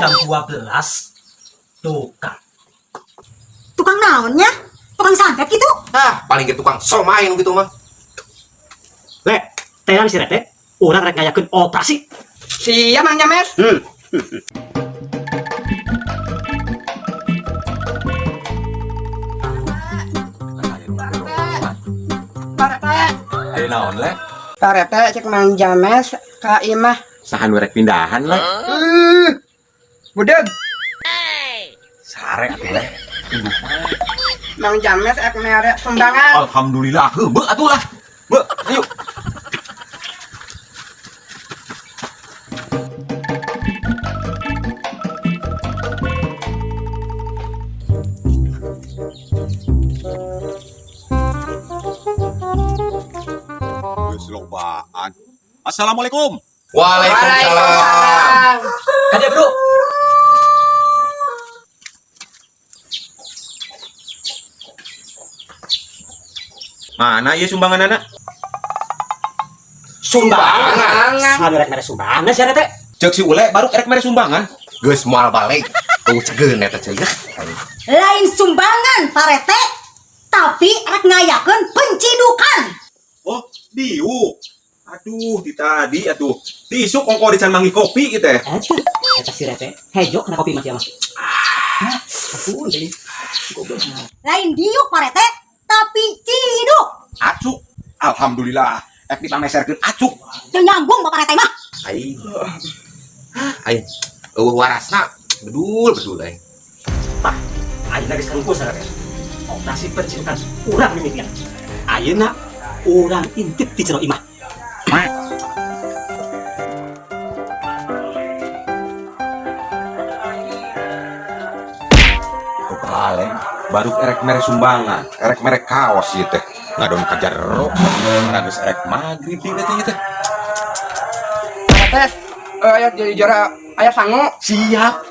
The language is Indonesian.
jam 12 tukang. Tukang naonnya? Tukang santet gitu? Paling gitu tukang somain gitu mah. Lek, tenan si Rete, orang rek ngayakeun operasi. Siap Mang James. Parete. Ayo naon le? Parete cek Mang James ka imah. Sahan werek pindahan le. Budeg. Sare atuh le. Mang James ek mere sumbangan. Alhamdulillah, heubeuk atuh lah. Be, ayo. Lobaan. Assalamualaikum. Waalaikumsalam. Kadia bro. Mana ya sumbangan anak? Sumbangan. Saha rek mere sumbangan si Rete? Cek si Ule baru erek mere sumbangan. Geus moal balik. Tuh cegeun eta ceuk. Lain sumbangan, Parete. Tapi rek ngayakeun pencidukan. Oh, diu. Aduh, di tadi atuh. Diisuk kongko dican mangi kopi gitu ya. Eta si Rete, hejo kena kopi mah mas. Ampun deui. Lain diuk, Parete. Tapi ciduk. Acuk. Alhamdulillah. Ek dipameserkeun acuk. Teu nyambung Bapak Parete mah. Ai. Ai. Warasna. Betul ai. Pak, ayeuna geus kangkus Rete. Operasi pencidukan urang mimitian. Ayeuna urang intip di jero imah. Paling baru erek mere sumbangan, erek mere kaos ieu teh. Ngadon ka jero. Geus erek magrib di teh teh. Parete. Aya jadi jara aya sangu. Siap.